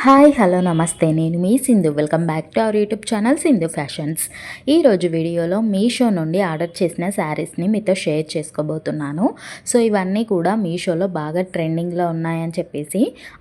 Hi hello నమస్తే, నేను మీ Sindhu. Welcome back to our YouTube channel Sindhu fashions. ఈరోజు వీడియోలో మీషో నుండి ఆర్డర్ చేసిన శారీస్ని మీతో షేర్ చేసుకోబోతున్నాను. సో ఇవన్నీ కూడా మీషోలో బాగా ట్రెండింగ్లో ఉన్నాయని చెప్పేసి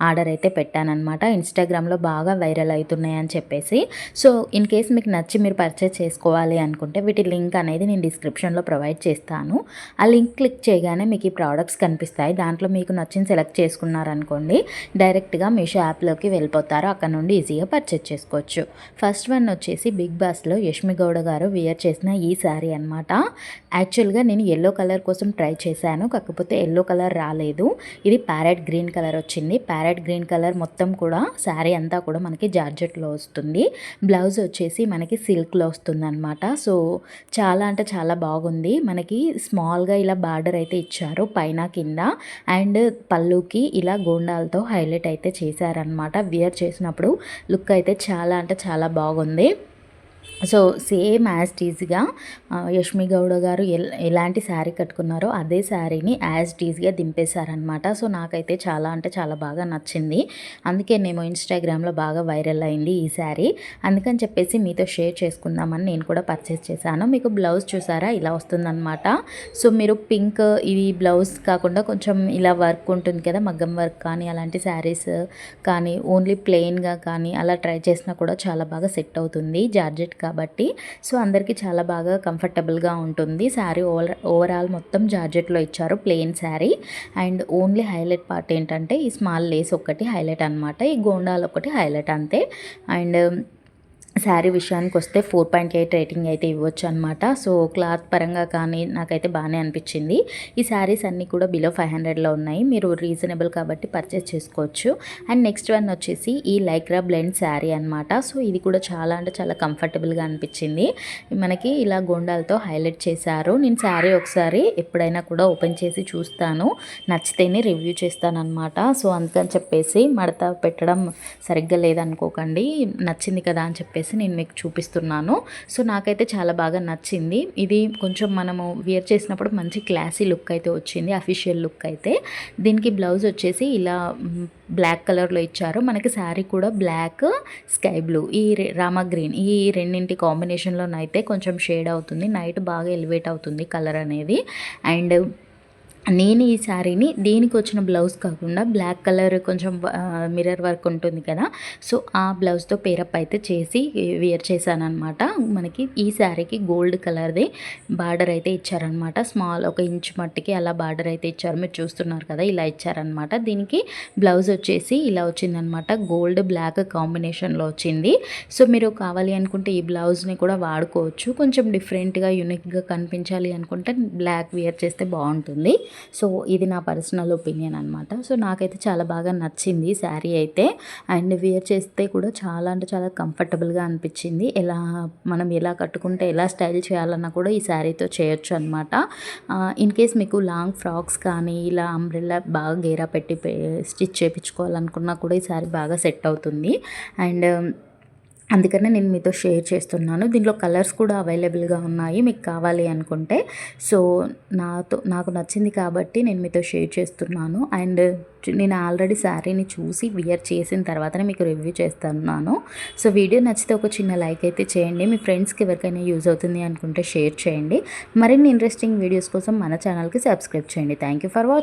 ఆర్డర్ అయితే పెట్టానన్నమాట. ఇన్స్టాగ్రామ్లో బాగా వైరల్ అవుతున్నాయని చెప్పేసి. సో ఇన్ కేస్ మీకు నచ్చి మీరు పర్చేస్ చేసుకోవాలి అనుకుంటే వీటి లింక్ అనేది నేను డిస్క్రిప్షన్లో ప్రొవైడ్ చేస్తాను. ఆ లింక్ క్లిక్ చేయగానే మీకు ఈ ప్రోడక్ట్స్ కనిపిస్తాయి. దాంట్లో మీకు నచ్చిన సెలెక్ట్ చేసుకున్నారనుకోండి, డైరెక్ట్గా మీషో యాప్లోకి వెళ్ళిపోతారు. అక్కడ నుండి ఈజీగా పర్చేస్ చేసుకోవచ్చు. ఫస్ట్ వన్ వచ్చేసి బిగ్ బాస్లో యష్మి గౌడ గారు వేర్ చేసిన ఈ శారీ అనమాట. యాక్చువల్గా నేను ఎల్లో కలర్ కోసం ట్రై చేశాను, కాకపోతే ఎల్లో కలర్ రాలేదు. ఇది ప్యారెట్ గ్రీన్ కలర్ వచ్చింది. ప్యారెట్ గ్రీన్ కలర్ మొత్తం కూడా శారీ అంతా కూడా మనకి జార్జెట్లో వస్తుంది. బ్లౌజ్ వచ్చేసి మనకి సిల్క్లో వస్తుంది అనమాట. సో చాలా అంటే చాలా బాగుంది. మనకి స్మాల్గా ఇలా బార్డర్ అయితే ఇచ్చారు పైన కింద, అండ్ పళ్ళుకి ఇలా గోండాలతో హైలైట్ అయితే చేశారనమాట. వేర్ చేసినప్పుడు లుక్ అయితే చాలా అంటే చాలా బాగుంది. సో సేమ్ యాజ్ టీజ్గా యష్మి గౌడ గారు ఎలాంటి శారీ కట్టుకున్నారో అదే శారీని యాజ్ టీజ్గా దింపేశారనమాట. సో నాకైతే చాలా అంటే చాలా బాగా నచ్చింది. అందుకే నేను ఇన్స్టాగ్రామ్లో బాగా వైరల్ అయింది ఈ శారీ. అందుకని చెప్పేసి మీతో షేర్ చేసుకుందామని నేను కూడా పర్చేస్ చేశాను. మీకు బ్లౌజ్ చూసారా, ఇలా వస్తుందన్నమాట. సో మీరు పింక్ ఇది బ్లౌజ్ కాకుండా కొంచెం ఇలా వర్క్ ఉంటుంది కదా, మగ్గం వర్క్ కానీ అలాంటి శారీస్ కానీ ఓన్లీ ప్లెయిన్గా కానీ అలా ట్రై చేసినా కూడా చాలా బాగా సెట్ అవుతుంది జార్జెట్ కాబట్టి. సో అందరికీ చాలా బాగా కంఫర్టబుల్గా ఉంటుంది. శారీ ఓవరాల్ మొత్తం జార్జెట్లో ఇచ్చారు, plain sari. And only highlight part ఏంటంటే ఈ స్మాల్ లేస్ ఒకటి హైలైట్ అనమాట, ఈ గోండాలు ఒకటి హైలైట్ అంతే. అండ్ శారీ విషయానికి వస్తే 4.8 రేటింగ్ అయితే ఇవ్వచ్చు అనమాట. సో క్లాత్ పరంగా కానీ నాకైతే బాగానే అనిపించింది. ఈ శారీస్ అన్నీ కూడా బిలో 500లో ఉన్నాయి. మీరు రీజనబుల్ కాబట్టి పర్చేస్ చేసుకోవచ్చు. అండ్ నెక్స్ట్ వన్ వచ్చేసి ఈ లైక్రా బ్లెండ్ శారీ అనమాట. సో ఇది కూడా చాలా అంటే చాలా కంఫర్టబుల్గా అనిపించింది. మనకి ఇలా గోండాలతో హైలైట్ చేశారు. నేను శారీ ఒకసారి ఎప్పుడైనా కూడా ఓపెన్ చేసి చూస్తాను, నచ్చితేనే రివ్యూ చేస్తాను అనమాట. సో అందుకని చెప్పేసి మడత పెట్టడం సరిగ్గా లేదనుకోకండి, నచ్చింది కదా అని చెప్పేసి నేను మీకు చూపిస్తున్నాను. సో నాకైతే చాలా బాగా నచ్చింది. ఇది కొంచెం మనము వేర్ చేసినప్పుడు మంచి క్లాసీ లుక్ అయితే వచ్చింది, అఫీషియల్ లుక్ అయితే. దీనికి బ్లౌజ్ వచ్చేసి ఇలా బ్లాక్ కలర్లో ఇచ్చారు. మనకి శారీ కూడా బ్లాక్, స్కై బ్లూ, ఈ రామా గ్రీన్, ఈ రెండింటి కాంబినేషన్లోనైతే కొంచెం షేడ్ అవుతుంది. నైట్ బాగా ఎలివేట్ అవుతుంది కలర్ అనేది. అండ్ నేను ఈ శారీని దీనికి వచ్చిన బ్లౌజ్ కాకుండా బ్లాక్ కలర్ కొంచెం మిర్రర్ వర్క్ ఉంటుంది కదా, సో ఆ బ్లౌజ్తో పేరప్ అయితే చేసి వేర్ చేశాను అనమాట. మనకి ఈ శారీకి గోల్డ్ కలర్ది బార్డర్ అయితే ఇచ్చారనమాట. స్మాల్ 1 ఇంచ్ మట్టికి అలా బార్డర్ అయితే ఇచ్చారు. మీరు చూస్తున్నారు కదా, ఇలా ఇచ్చారనమాట. దీనికి బ్లౌజ్ వచ్చేసి ఇలా వచ్చిందనమాట, గోల్డ్ బ్లాక్ కాంబినేషన్లో వచ్చింది. సో మీరు కావాలి అనుకుంటే ఈ బ్లౌజ్ని కూడా వాడుకోవచ్చు. కొంచెం డిఫరెంట్గా యూనిక్గా కనిపించాలి అనుకుంటే బ్లాక్ వేర్ చేస్తే బాగుంటుంది. సో ఇది నా పర్సనల్ ఒపీనియన్ అనమాట. సో నాకైతే చాలా బాగా నచ్చింది శారీ అయితే. అండ్ వేర్ చేస్తే కూడా చాలా అంటే చాలా కంఫర్టబుల్గా అనిపించింది. మనం ఎలా కట్టుకుంటే ఎలా స్టైల్ చేయాలన్నా కూడా ఈ శారీతో చేయొచ్చు అనమాట. ఇన్ కేస్ మీకు లాంగ్ ఫ్రాక్స్ కానీ ఇలా అంబ్రెల్లా బాగా గేరా పెట్టి స్టిచ్ చేయించుకోవాలనుకున్నా కూడా ఈ శారీ బాగా సెట్ అవుతుంది. అండ్ అందుకనే నేను మీతో షేర్ చేస్తున్నాను. దీంట్లో కలర్స్ కూడా అవైలబుల్గా ఉన్నాయి మీకు కావాలి అనుకుంటే. సో నాకు నచ్చింది కాబట్టి నేను మీతో షేర్ చేస్తున్నాను. అండ్ నేను ఆల్రెడీ శారీని చూసి వేర్ చేసిన తర్వాతనే మీకు రివ్యూ చేస్తున్నాను. సో వీడియో నచ్చితే ఒక చిన్న లైక్ అయితే చేయండి. మీ ఫ్రెండ్స్కి ఎవరికైనా యూజ్ అవుతుంది అనుకుంటే షేర్ చేయండి. మరిన్ని ఇంట్రెస్టింగ్ వీడియోస్ కోసం మన ఛానల్కి సబ్స్క్రైబ్ చేయండి. Thank you for watching.